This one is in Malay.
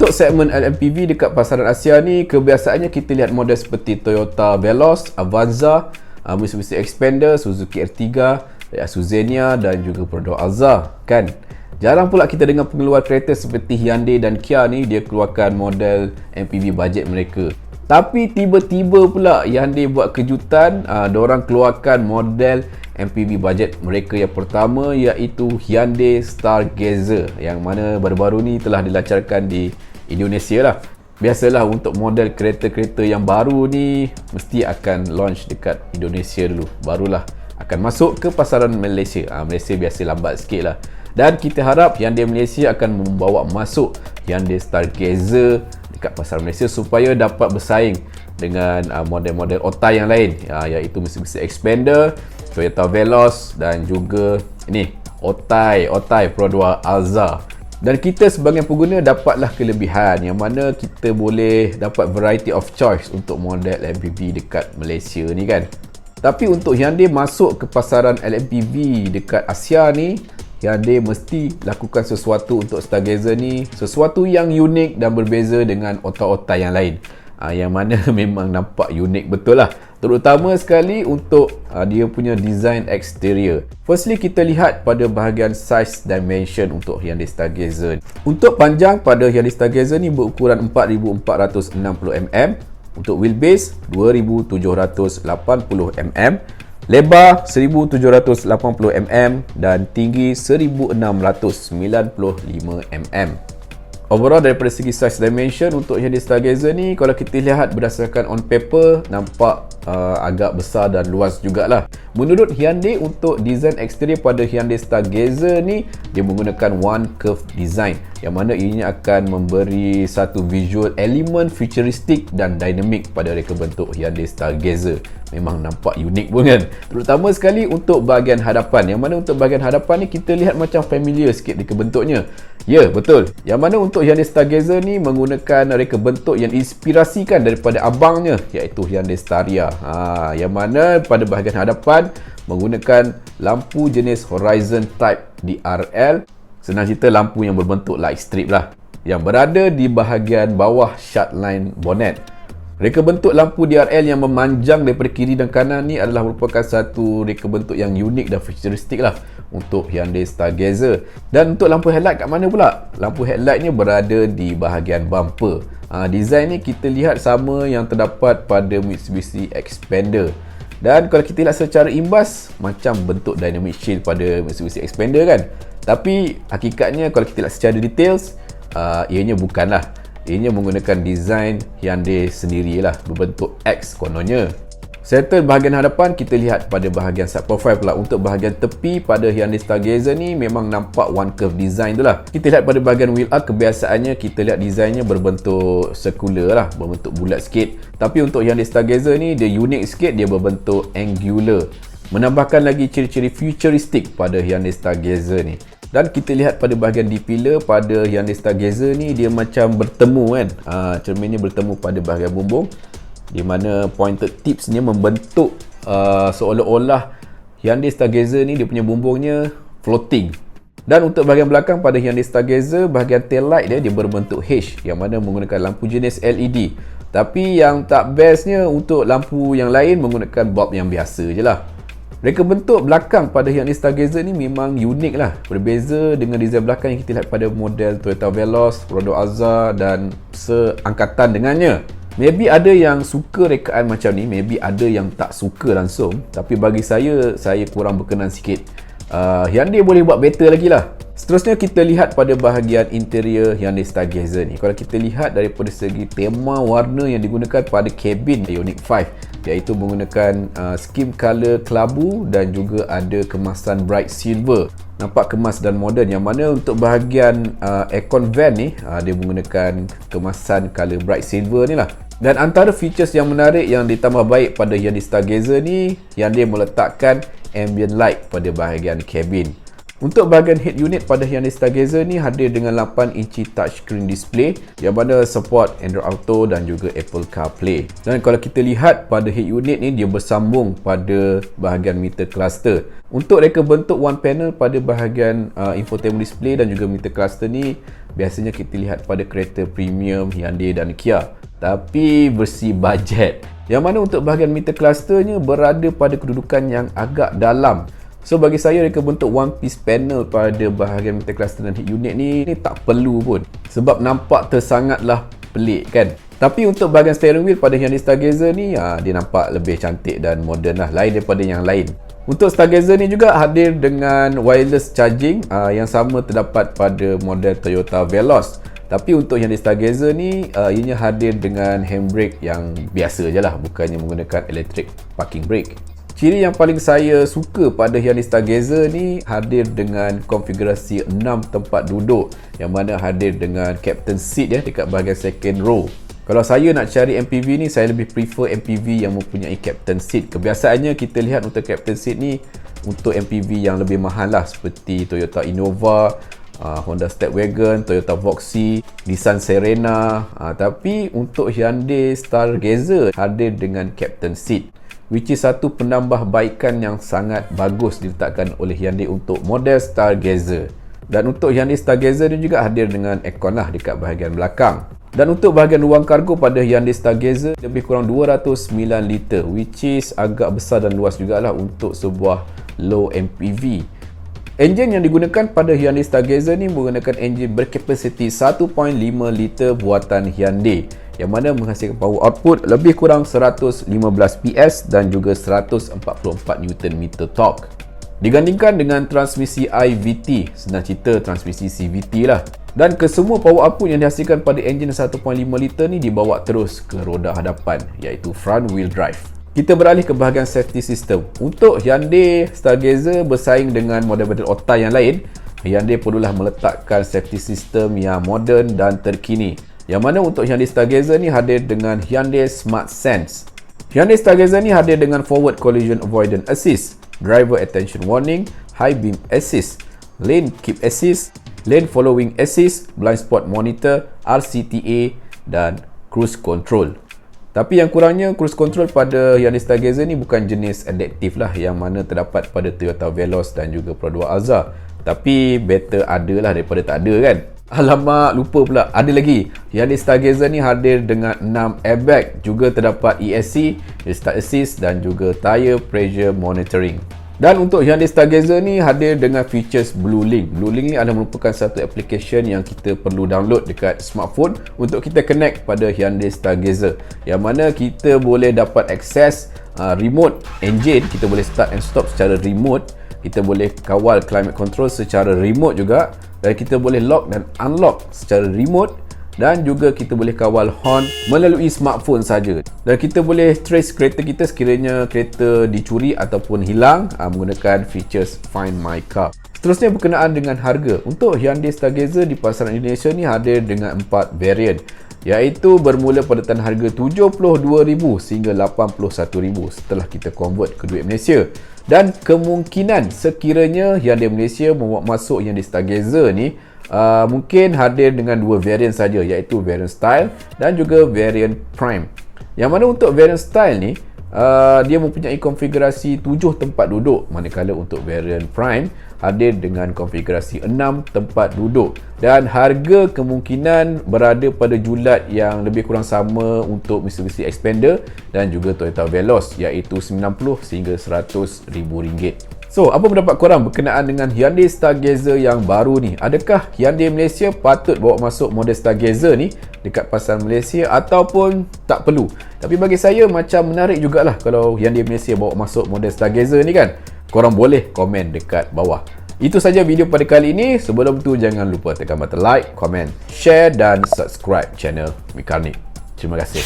Untuk segmen LMPV dekat pasaran Asia ni, kebiasaannya kita lihat model seperti Toyota Veloz, Avanza, Mitsubishi Xpander, Suzuki Ertiga, Isuzu Xenia dan juga Prodor Alza kan. Jarang pula kita dengar pengeluar kereta seperti Hyundai dan Kia ni dia keluarkan model MPV bajet mereka. Tapi tiba-tiba pula Hyundai buat kejutan, diorang keluarkan model MPV bajet mereka yang pertama, iaitu Hyundai Stargazer, yang mana baru-baru ni telah dilancarkan di Indonesia lah. Biasalah untuk model kereta-kereta yang baru ni mesti akan launch dekat Indonesia dulu, barulah akan masuk ke pasaran Malaysia. Malaysia biasa lambat sikit lah. Dan kita harap Hyundai Malaysia akan membawa masuk Hyundai Stargazer dekat pasar Malaysia supaya dapat bersaing dengan model-model otai yang lain, iaitu Mitsubishi Xpander, Toyota Veloz dan juga ini otai Prodor Alza. Dan kita sebagai pengguna dapatlah kelebihan yang mana kita boleh dapat variety of choice untuk model MPV dekat Malaysia ni kan. Tapi untuk Hyundai masuk ke pasaran LMPV dekat Asia ni, Hyundai mesti lakukan sesuatu untuk Stargazer ni, sesuatu yang unik dan berbeza dengan otai-otai yang lain, yang mana memang nampak unik betul lah, terutama sekali untuk dia punya design exterior. Firstly, kita lihat pada bahagian size dimension untuk Hyundai Stargazer. Untuk panjang pada Hyundai Stargazer ni berukuran 4460mm, untuk wheelbase 2780mm, lebar 1780mm dan tinggi 1695mm. Overall daripada segi size dimension untuk Hyundai Stargazer ni, kalau kita lihat berdasarkan on paper, nampak agak besar dan luas jugalah. Menurut Hyundai, untuk design eksterior pada Hyundai Stargazer ni, dia menggunakan one curve design, yang mana ianya akan memberi satu visual elemen futuristik dan dinamik pada reka bentuk Hyundai Stargazer. Memang nampak unik pun kan, terutama sekali untuk bahagian hadapan, yang mana untuk bahagian hadapan ni kita lihat macam familiar sikit reka bentuknya. Ya, betul. Yang mana untuk Hyundai Stargazer ni menggunakan reka bentuk yang inspirasikan daripada abangnya, iaitu Hyundai Staria. Yang mana pada bahagian hadapan menggunakan lampu jenis Horizon Type DRL. Senang cerita, lampu yang berbentuk light strip lah, yang berada di bahagian bawah shadline bonnet. Reka bentuk lampu DRL yang memanjang daripada kiri dan kanan ni adalah merupakan satu reka bentuk yang unik dan futuristik lah untuk Hyundai Stargazer. Dan untuk lampu headlight kat mana pula? Lampu headlight ni berada di bahagian bumper. Design ni kita lihat sama yang terdapat pada Mitsubishi Xpander. Dan kalau kita lihat secara imbas, macam bentuk dynamic shield pada Mitsubishi Xpander kan. Tapi hakikatnya kalau kita lihat secara details, ianya bukanlah. Ianya menggunakan design Hyundai sendirilah, berbentuk X kononnya. Settle bahagian hadapan, kita lihat pada bahagian side profile pula. Untuk bahagian tepi pada Hyundai Stargazer ni memang nampak one curve design tu lah. Kita lihat pada bahagian wheel arch, kebiasaannya kita lihat desainnya berbentuk circular lah, berbentuk bulat sikit. Tapi untuk Hyundai Stargazer ni dia unik sikit, dia berbentuk angular, menambahkan lagi ciri-ciri futuristik pada Hyundai Stargazer ni. Dan kita lihat pada bahagian D-pillar pada Hyundai Stargazer ni, dia macam bertemu kan, cerminnya bertemu pada bahagian bumbung, di mana pointed tipsnya membentuk seolah-olah Hyundai Stargazer ni dia punya bumbungnya floating. Dan untuk bahagian belakang pada Hyundai Stargazer, bahagian tail light dia berbentuk H, yang mana menggunakan lampu jenis LED. Tapi yang tak bestnya, untuk lampu yang lain menggunakan bulb yang biasa je lah. Reka bentuk belakang pada Hyundai Stargazer ni memang unik lah, berbeza dengan desain belakang yang kita lihat pada model Toyota Veloz, Prodor Alza dan seangkatan dengannya. Maybe ada yang suka rekaan macam ni, maybe ada yang tak suka langsung. Tapi bagi saya kurang berkenan sikit. Hyundai boleh buat better lagi lah. Seterusnya kita lihat pada bahagian interior Hyundai Stargazer ni. Kalau kita lihat daripada segi tema warna yang digunakan pada kabin Ioniq 5, iaitu menggunakan skim color kelabu dan juga ada kemasan bright silver. Nampak kemas dan moden, yang mana untuk bahagian aircon vent ni dia menggunakan kemasan color bright silver ni lah. Dan antara features yang menarik yang ditambah baik pada Hyundai Stargazer ni, Hyundai meletakkan ambient light pada bahagian kabin. Untuk bahagian head unit pada Hyundai Stargazer ni hadir dengan 8 inci touchscreen display yang mana support Android Auto dan juga Apple CarPlay. Dan kalau kita lihat pada head unit ni, dia bersambung pada bahagian meter cluster. Untuk reka bentuk one panel pada bahagian infotainment display dan juga meter cluster ni, biasanya kita lihat pada kereta premium Hyundai dan Kia, tapi versi bajet, yang mana untuk bahagian meter clusternya berada pada kedudukan yang agak dalam. So bagi saya, mereka bentuk one piece panel pada bahagian meter cluster dan head unit ni tak perlu pun, sebab nampak tersangatlah pelik kan. Tapi untuk bahagian steering wheel pada Hyundai Stargazer ni, dia nampak lebih cantik dan moden lah, lain daripada yang lain. Untuk Stargazer ni juga hadir dengan wireless charging yang sama terdapat pada model Toyota Veloz. Tapi untuk Hyundai Stargazer ni, ianya hadir dengan handbrake yang biasa je lah, bukannya menggunakan electric parking brake. Ciri yang paling saya suka pada Hyundai Stargazer ni hadir dengan konfigurasi 6 tempat duduk, yang mana hadir dengan captain seat dekat bahagian second row. Kalau saya nak cari MPV ni, saya lebih prefer MPV yang mempunyai captain seat. Kebiasaannya kita lihat untuk captain seat ni untuk MPV yang lebih mahal lah, seperti Toyota Innova, Honda Stepwagon, Toyota Voxy, Nissan Serena. Tapi untuk Hyundai Stargazer hadir dengan captain seat, which is satu penambahbaikan yang sangat bagus diletakkan oleh Hyundai untuk model Stargazer. Dan untuk Hyundai Stargazer ni juga hadir dengan aircon lah dekat bahagian belakang. Dan untuk bahagian ruang kargo pada Hyundai Stargazer lebih kurang 209 liter, which is agak besar dan luas jugalah untuk sebuah low MPV. Enjin yang digunakan pada Hyundai Stargazer ni menggunakan enjin berkapasiti 1.5 liter buatan Hyundai, yang mana menghasilkan power output lebih kurang 115 PS dan juga 144 Nm torque. Digandingkan dengan transmisi IVT, senang cerita transmisi CVT lah. Dan kesemua power output yang dihasilkan pada enjin 1.5 liter ni dibawa terus ke roda hadapan, iaitu front wheel drive. Kita beralih ke bahagian safety system. Untuk Hyundai Stargazer bersaing dengan model-model Otay yang lain, Hyundai perlulah meletakkan safety system yang moden dan terkini. Yang mana untuk Hyundai Stargazer ni hadir dengan Hyundai Smart Sense. Hyundai Stargazer ni hadir dengan Forward Collision Avoidance Assist, Driver Attention Warning, High Beam Assist, Lane Keep Assist, Lane Following Assist, Blind Spot Monitor, RCTA dan Cruise Control. Tapi yang kurangnya, Cruise Control pada Hyundai Stargazer ni bukan jenis adaptif lah, yang mana terdapat pada Toyota Veloz dan juga Pro 2 Alza. Tapi better ada lah daripada tak ada kan. Alamak, lupa pula, ada lagi. Hyundai Stargazer ni hadir dengan 6 airbag, juga terdapat ESC, Start Assist dan juga Tire Pressure Monitoring. Dan untuk Hyundai Stargazer ni hadir dengan features Blue Link. Blue Link ni adalah merupakan satu application yang kita perlu download dekat smartphone untuk kita connect pada Hyundai Stargazer, yang mana kita boleh dapat akses remote engine, kita boleh start and stop secara remote, kita boleh kawal climate control secara remote juga, dan kita boleh lock dan unlock secara remote, dan juga kita boleh kawal horn melalui smartphone saja. Dan kita boleh trace kereta kita sekiranya kereta dicuri ataupun hilang menggunakan features Find My Car. Seterusnya berkenaan dengan harga. Untuk Hyundai Stargazer di pasaran Indonesia ni hadir dengan 4 varian, iaitu bermula pada tan harga RM72,000 sehingga RM81,000 setelah kita convert ke duit Malaysia. Dan kemungkinan sekiranya Hyundai Malaysia membawa masuk Hyundai Stargazer ni, mungkin hadir dengan 2 varian saja, iaitu varian Style dan juga varian Prime. Yang mana untuk varian Style ni, dia mempunyai konfigurasi 7 tempat duduk, manakala untuk varian Prime hadir dengan konfigurasi 6 tempat duduk. Dan harga kemungkinan berada pada julat yang lebih kurang sama untuk Mitsubishi Xpander dan juga Toyota Veloz, iaitu RM90 sehingga RM100,000. So, apa pendapat korang berkenaan dengan Hyundai Stargazer yang baru ni? Adakah Hyundai Malaysia patut bawa masuk model Stargazer ni dekat pasaran Malaysia ataupun tak perlu? Tapi bagi saya macam menarik jugalah kalau Hyundai Malaysia bawa masuk model Stargazer ni kan. Korang boleh komen dekat bawah. Itu saja video pada kali ini. Sebelum tu jangan lupa tekan button like, komen, share dan subscribe channel Mikarnik. Terima kasih.